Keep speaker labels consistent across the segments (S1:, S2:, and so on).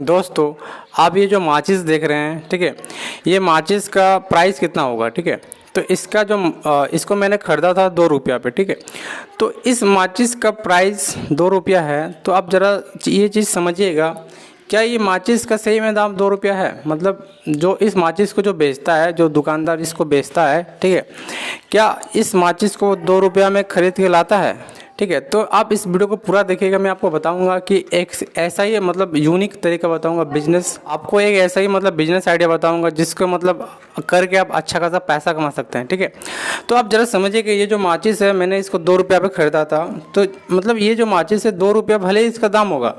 S1: दोस्तों, आप ये जो माचिस देख रहे हैं, ठीक है, ये माचिस का प्राइस कितना होगा, ठीक है। तो इसका जो इसको मैंने ख़रीदा था 2 रुपया पे, ठीक है। तो इस माचिस का प्राइस 2 रुपया है। तो आप ज़रा ये चीज़ समझिएगा, क्या ये माचिस का सही में दाम 2 रुपया है? मतलब जो इस माचिस को जो बेचता है, जो दुकानदार इसको बेचता है, ठीक है, क्या इस माचिस को 2 रुपया में ख़रीद के लाता है? ठीक है। तो आप इस वीडियो को पूरा देखिएगा। मैं आपको बताऊंगा कि एक ऐसा ही मतलब यूनिक तरीका बताऊंगा बिजनेस, आपको एक ऐसा ही मतलब बिजनेस आइडिया बताऊंगा जिसको मतलब करके आप अच्छा खासा पैसा कमा सकते हैं, ठीक है। तो आप ज़रा समझिए कि ये जो माचिस है, मैंने इसको 2 रुपया पे ख़रीदा था। तो मतलब ये जो माचिस है 2 रुपया भले ही इसका दाम होगा,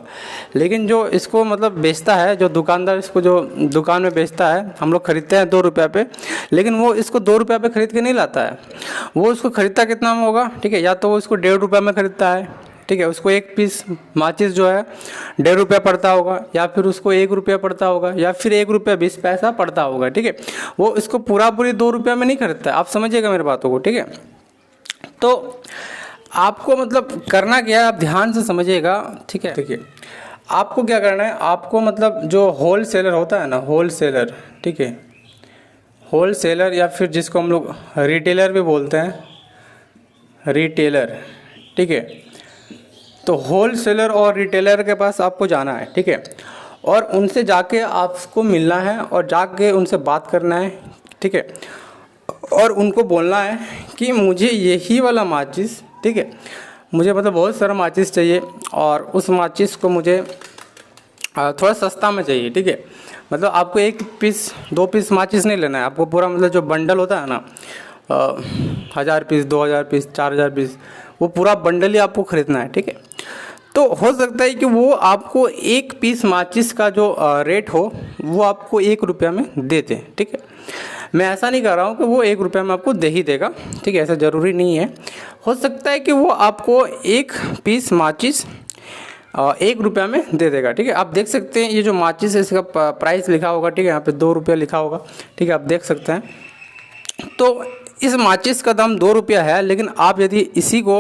S1: लेकिन जो इसको मतलब बेचता है, जो दुकानदार इसको जो दुकान में बेचता है, हम लोग ख़रीदते हैं 2 रुपया पे, लेकिन वो इसको 2 रुपया पे ख़रीद के नहीं लाता है। वो उसको ख़रीदता कितना में होगा, ठीक है, या तो वो इसको 1.5 रुपया में ख़रीदता है, ठीक है। उसको एक पीस माचिस जो है 1.5 रुपया पड़ता होगा, या फिर उसको 1 रुपया पड़ता होगा, या फिर 1 रुपया 20 पैसा पड़ता होगा, ठीक है। वो इसको पूरी 2 रुपया में नहीं खरीदता है। आप समझिएगा मेरी बातों को, ठीक है। तो आपको मतलब करना क्या है, आप ध्यान से समझिएगा, ठीक है, ठीक है। आपको क्या करना है, आपको मतलब जो होल सेलर होता है ना, होल सेलर, ठीक है, होल सेलर या फिर जिसको हम लोग रिटेलर भी बोलते हैं, रिटेलर, ठीक है। तो होल सेलर और रिटेलर के पास आपको जाना है, ठीक है, और उनसे जाके आपको मिलना है और जाके उनसे बात करना है, ठीक है, और उनको बोलना है कि मुझे यही वाला माचिस, ठीक है, मुझे मतलब बहुत सारा माचिस चाहिए और उस माचिस को मुझे थोड़ा सस्ता में चाहिए, ठीक है। मतलब आपको 1 पीस 2 पीस माचिस नहीं लेना है, आपको पूरा मतलब जो बंडल होता है ना, 1000 पीस, 2000 पीस, 4000 पीस, वो पूरा बंडल ही आपको ख़रीदना है, ठीक है। तो हो सकता है कि वो आपको 1 पीस माचिस का जो रेट हो वो आपको 1 रुपया में दे दें, ठीक है। मैं ऐसा नहीं कर रहा हूँ कि वो 1 रुपया में आपको दे ही देगा, ठीक है, ऐसा ज़रूरी नहीं है। हो सकता है कि वो आपको 1 पीस माचिस 1 रुपया में दे देगा, ठीक है। आप देख सकते हैं ये जो माचिस है इसका प्राइस लिखा होगा, ठीक है, यहाँ पे 2 रुपया लिखा होगा, ठीक है, आप देख सकते हैं। तो इस माचिस का दाम 2 रुपया है, लेकिन आप यदि इसी को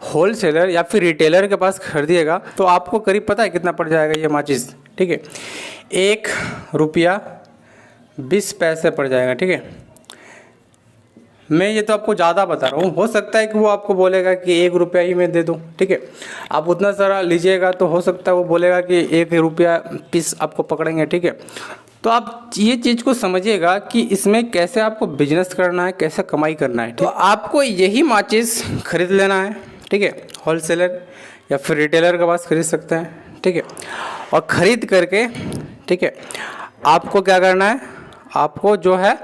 S1: होल सेलर या फिर रिटेलर के पास खरीदिएगा तो आपको करीब पता है कितना पड़ जाएगा ये माचिस, ठीक है, 1 रुपया 20 पैसे पड़ जाएगा, ठीक है। मैं ये तो आपको ज़्यादा बता रहा हूँ, हो सकता है कि वो आपको बोलेगा कि 1 रुपया ही मैं दे दूँ, ठीक है। आप उतना सारा लीजिएगा तो हो सकता है वो बोलेगा कि 1 रुपया पीस आपको पकड़ेंगे, ठीक है। तो आप ये चीज़ को समझिएगा कि इसमें कैसे आपको बिजनेस करना है, कैसे कमाई करना है। तो आपको यही माचिस खरीद लेना है, ठीक है, होल सेलर या फिर रिटेलर के पास खरीद सकते हैं, ठीक है। और ख़रीद करके, ठीक है, आपको क्या करना है, आपको जो है,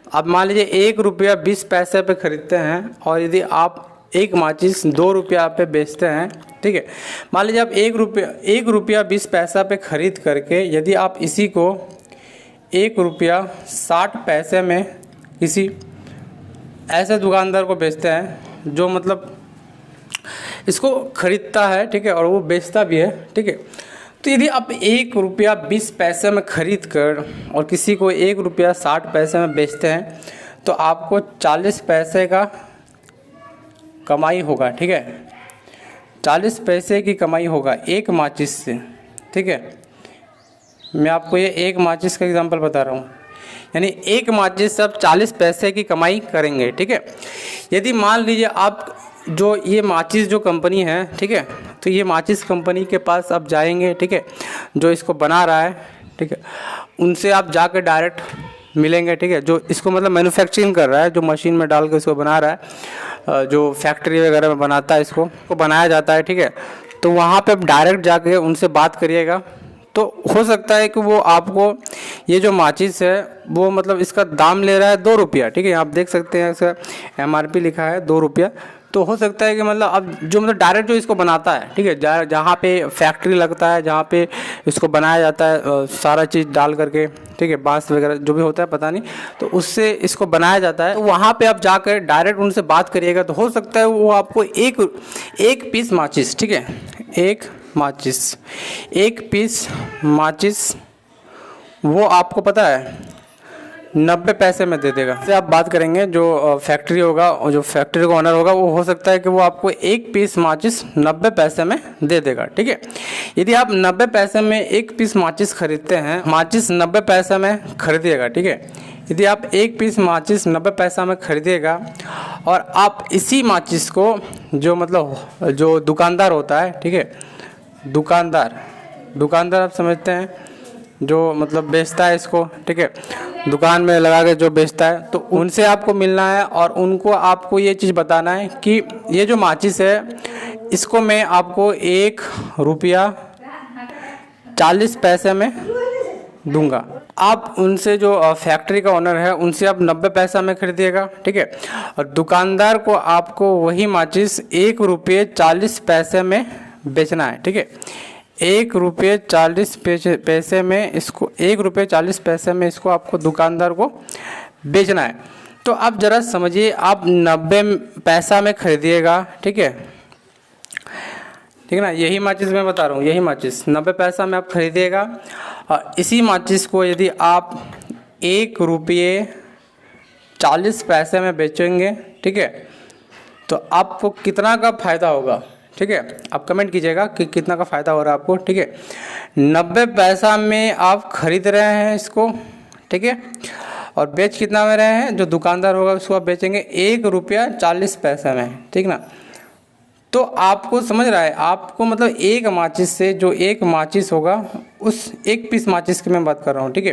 S1: आप मान लीजिए 1 रुपया 20 पैसे पे ख़रीदते हैं और यदि आप एक माचिस 2 रुपया पे बेचते हैं, ठीक है, मान लीजिए आप 1 रुपया 20 पैसा पे ख़रीद करके यदि आप इसी को 1 रुपया 60 पैसे में किसी ऐसे दुकानदार को बेचते हैं जो मतलब इसको ख़रीदता है, ठीक है, और वो बेचता भी है, ठीक है। तो यदि आप 1 रुपया 20 पैसे में ख़रीद कर और किसी को 1 रुपया 60 पैसे में बेचते हैं तो आपको 40 पैसे का कमाई होगा, ठीक है, 40 पैसे की कमाई होगा एक माचिस से, ठीक है। मैं आपको ये एक माचिस का एग्जांपल बता रहा हूँ, यानी एक माचिस से आप 40 पैसे की कमाई करेंगे, ठीक है। यदि मान लीजिए आप जो ये माचिस जो कंपनी है, ठीक है, तो ये माचिस कंपनी के पास आप जाएंगे, ठीक है, जो इसको बना रहा है, ठीक है, उनसे आप जाकर डायरेक्ट मिलेंगे, ठीक है, जो इसको मतलब मैन्युफैक्चरिंग कर रहा है, जो मशीन में डाल के इसको बना रहा है, जो फैक्ट्री वगैरह में बनाता है, इसको बनाया जाता है, ठीक है। तो वहाँ पे आप डायरेक्ट जाके उनसे बात करिएगा, तो हो सकता है कि वो आपको ये जो माचिस है वो मतलब इसका दाम ले रहा है 2 रुपया, ठीक है, आप देख सकते हैं इसका MRP लिखा है 2 रुपया। तो हो सकता है कि मतलब अब जो मतलब डायरेक्ट जो इसको बनाता है, ठीक है, जहाँ पे फैक्ट्री लगता है, जहाँ पे इसको बनाया जाता है सारा चीज़ डाल करके, ठीक है, बांस वगैरह जो भी होता है पता नहीं, तो उससे इसको बनाया जाता है। तो वहाँ पे आप जाकर डायरेक्ट उनसे बात करिएगा तो हो सकता है वो आपको एक पीस माचिस, ठीक है, एक पीस माचिस वो आपको पता है 90 पैसे में दे देगा। से आप बात करेंगे जो फैक्ट्री होगा और जो फैक्ट्री का ओनर होगा, वो हो सकता है कि वो आपको एक पीस माचिस 90 पैसे में दे देगा, ठीक है। यदि आप 90 पैसे में एक पीस माचिस खरीदते हैं, माचिस 90 पैसे में खरीदिएगा, ठीक है। यदि आप एक पीस माचिस 90 पैसा में खरीदिएगा और आप इसी माचिस को जो मतलब जो दुकानदार होता है, ठीक है, दुकानदार आप समझते हैं, जो मतलब बेचता है इसको, ठीक है, दुकान में लगा के जो बेचता है, तो उनसे आपको मिलना है और उनको आपको ये चीज़ बताना है कि ये जो माचिस है इसको मैं आपको 1 रुपया 40 पैसे में दूंगा। आप उनसे जो फैक्ट्री का ओनर है उनसे आप 90 पैसा में खरीदिएगा, ठीक है, और दुकानदार को आपको वही माचिस 1 रुपये 40 पैसे में बेचना है, ठीक है। 1 रुपये 40 पैसे में इसको 1 रुपये 40 पैसे में इसको आपको दुकानदार को बेचना है। तो आप ज़रा समझिए, आप 90 पैसा में खरीदिएगा, ठीक है, ठीक है ना। यही माचिस मैं बता रहा हूँ, यही माचिस 90 पैसा में आप खरीदिएगा और इसी माचिस को यदि आप 1 रुपये 40 पैसे में बेचेंगे, ठीक है, तो आपको कितना का फ़ायदा होगा, ठीक है। आप कमेंट कीजिएगा कि कितना का फ़ायदा हो रहा है आपको, ठीक है। 90 पैसा में आप खरीद रहे हैं इसको, ठीक है, और बेच कितना में रहे हैं, जो दुकानदार होगा उसको आप बेचेंगे 1 रुपया 40 पैसे में, ठीक ना। तो आपको समझ रहा है, आपको मतलब एक माचिस से जो एक माचिस होगा उस एक पीस माचिस की मैं बात कर रहा हूँ, ठीक है।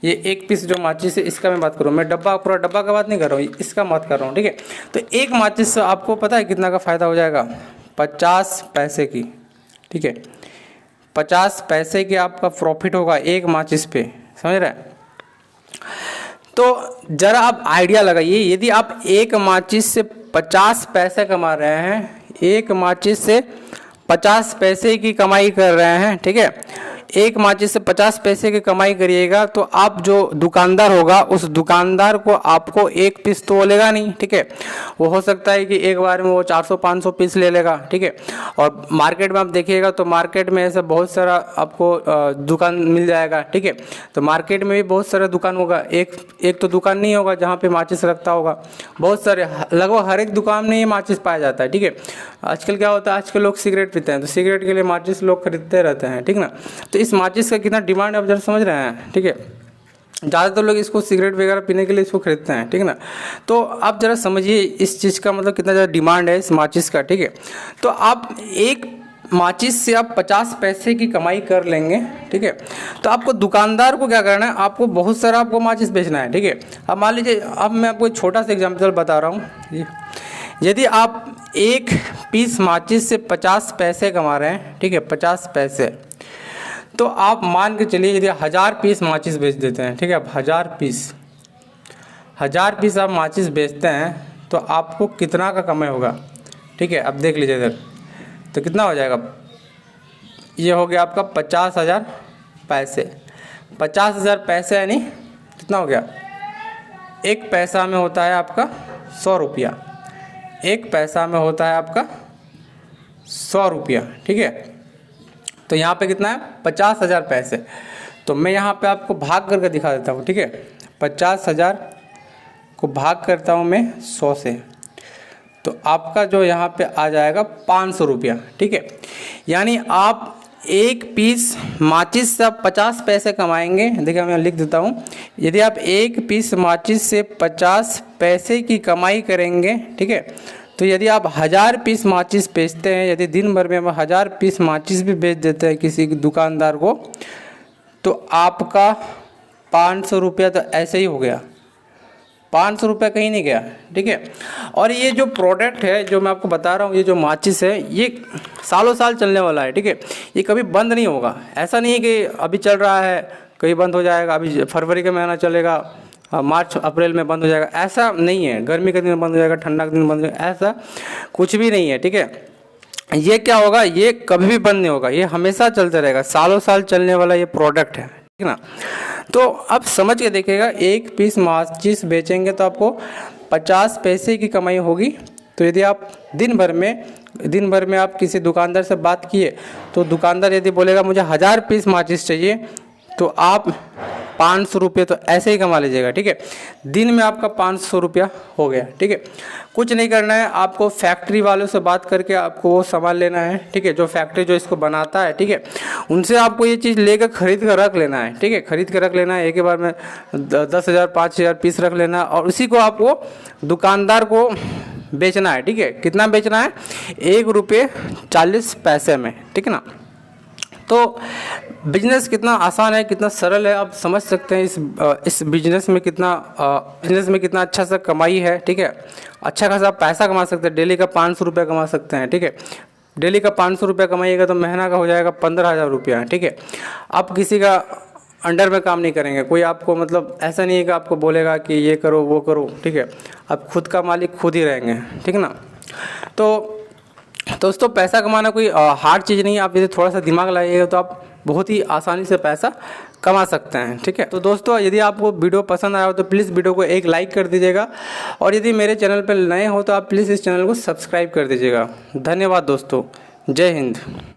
S1: ये एक पीस जो माचिस है इसका मैं बात कर रहा हूँ, मैं पूरा डब्बा का बात नहीं कर रहा हूँ, इसका बात कर रहा हूँ, ठीक है। तो एक माचिस से आपको पता है कितना का फ़ायदा हो जाएगा, 50 पैसे की, ठीक है, 50 पैसे की आपका प्रॉफिट होगा एक माचिस पे, समझ रहे हैं। तो ज़रा आप आइडिया लगाइए, यदि आप एक माचिस से 50 पैसे कमा रहे हैं, एक माचिस से 50 पैसे की कमाई कर रहे हैं, ठीक है, एक माचिस से 50 पैसे की कमाई करिएगा, तो आप जो दुकानदार होगा उस दुकानदार को आपको एक पीस तो लेगा नहीं, ठीक है। वो हो सकता है कि एक बार में वो 400-500 पीस ले लेगा, ठीक है। और मार्केट में आप देखिएगा तो मार्केट में ऐसा बहुत सारा आपको दुकान मिल जाएगा, ठीक है। तो मार्केट में भी बहुत सारा दुकान होगा, एक तो दुकान नहीं होगा जहाँ पे माचिस रखता होगा, बहुत सारे, लगभग हर एक दुकान में ये माचिस पाया जाता है, ठीक है। आजकल क्या होता है, आजकल लोग सिगरेट पीते हैं तो सिगरेट के लिए माचिस लोग खरीदते रहते हैं, ठीक ना। तो इस माचिस का कितना डिमांड आप जरा समझ रहे हैं, ठीक है। ज़्यादातर लोग इसको सिगरेट वगैरह पीने के लिए इसको खरीदते हैं, ठीक है ना। तो आप ज़रा समझिए इस चीज़ का मतलब कितना ज़्यादा डिमांड है इस माचिस का, ठीक है। तो आप एक माचिस से आप 50 पैसे की कमाई कर लेंगे, ठीक है। तो आपको दुकानदार को क्या करना है, आपको बहुत सारा आपको माचिस बेचना है, ठीक है। अब मान लीजिए, अब मैं आपको एक छोटा सा एग्जाम्पल बता रहा हूँ। यदि आप एक पीस माचिस से 50 पैसे कमा रहे हैं, ठीक है, 50 पैसे, तो आप मान के चलिए यदि 1000 पीस माचिस बेच देते हैं, ठीक है। अब 1000 पीस आप माचिस बेचते हैं तो आपको कितना का कमाई होगा, ठीक है। अब देख लीजिए इधर, तो कितना हो जाएगा, ये हो गया आपका 50,000 पैसे। 50,000 पैसे यानी कितना हो गया, एक पैसा में होता है आपका 100 रुपया, एक पैसा में होता है आपका 100 रुपया, ठीक है। तो यहाँ पे कितना है, 50,000 पैसे। तो मैं यहाँ पे आपको भाग करके दिखा देता हूँ, ठीक है। 50,000 को भाग करता हूँ मैं 100 से, तो आपका जो यहाँ पे आ जाएगा 500 रुपया, ठीक है। यानी आप एक पीस माचिस से आप 50 पैसे कमाएंगे। देखिए मैं लिख देता हूँ, यदि आप एक पीस माचिस से 50 पैसे की कमाई करेंगे, ठीक है, तो यदि आप 1000 पीस माचिस बेचते हैं, यदि दिन भर में हम 1000 पीस माचिस भी बेच देते हैं किसी दुकानदार को, तो आपका 500 रुपया तो ऐसे ही हो गया, 500 रुपया कहीं नहीं गया, ठीक है। और ये जो प्रोडक्ट है जो मैं आपको बता रहा हूँ, ये जो माचिस है ये सालों साल चलने वाला है, ठीक है। ये कभी बंद नहीं होगा, ऐसा नहीं है कि अभी चल रहा है कहीं बंद हो जाएगा, अभी फरवरी का महीना चलेगा, मार्च अप्रैल में बंद हो जाएगा, ऐसा नहीं है। गर्मी के दिन बंद हो जाएगा, ठंडा के दिन बंद हो जाएगा, ऐसा कुछ भी नहीं है, ठीक है। ये क्या होगा, ये कभी भी बंद नहीं होगा, ये हमेशा चलते रहेगा, सालों साल चलने वाला ये प्रोडक्ट है, ठीक है ना। तो अब समझ के देखिएगा, एक पीस माचिस बेचेंगे तो आपको 50 पैसे की कमाई होगी। तो यदि आप दिन भर में आप किसी दुकानदार से बात किए, तो दुकानदार यदि बोलेगा मुझे 1000 पीस माचिस चाहिए, तो आप 500 रुपये तो ऐसे ही कमा लीजिएगा, ठीक है। दिन में आपका 500 रुपया हो गया, ठीक है। कुछ नहीं करना है, आपको फैक्ट्री वालों से बात करके आपको वो सामान लेना है, ठीक है। जो फैक्ट्री जो इसको बनाता है, ठीक है, उनसे आपको ये चीज़ लेकर खरीद कर रख लेना है, ठीक है। खरीद कर रख लेना है, एक ही बार में 10,000 5,000 पीस रख लेना, और उसी को आपको दुकानदार को बेचना है, ठीक है। कितना बेचना है? 1 रुपये 40 पैसे में, ठीक है ना। तो बिजनेस कितना आसान है, कितना सरल है, आप समझ सकते हैं इस बिजनेस में कितना अच्छा सा कमाई है, ठीक है। अच्छा खासा पैसा कमा सकते हैं, डेली का 500 रुपया कमा सकते हैं, ठीक है। डेली का 500 रुपया कमाइएगा तो महीना का हो जाएगा 15,000 रुपया, ठीक है। आप किसी का अंडर में काम नहीं करेंगे, कोई आपको मतलब ऐसा नहीं है कि आपको बोलेगा कि ये करो वो करो, ठीक है। आप खुद का मालिक खुद ही रहेंगे, ठीक है ना। तो दोस्तों पैसा कमाना कोई हार्ड चीज़ नहीं है, आप यदि थोड़ा सा दिमाग लगाइएगा तो आप बहुत ही आसानी से पैसा कमा सकते हैं, ठीक है। तो दोस्तों यदि आपको वीडियो पसंद आया हो तो प्लीज़ वीडियो को एक लाइक कर दीजिएगा, और यदि मेरे चैनल पर नए हो तो आप प्लीज़ इस चैनल को सब्सक्राइब कर दीजिएगा। धन्यवाद दोस्तों, जय हिंद।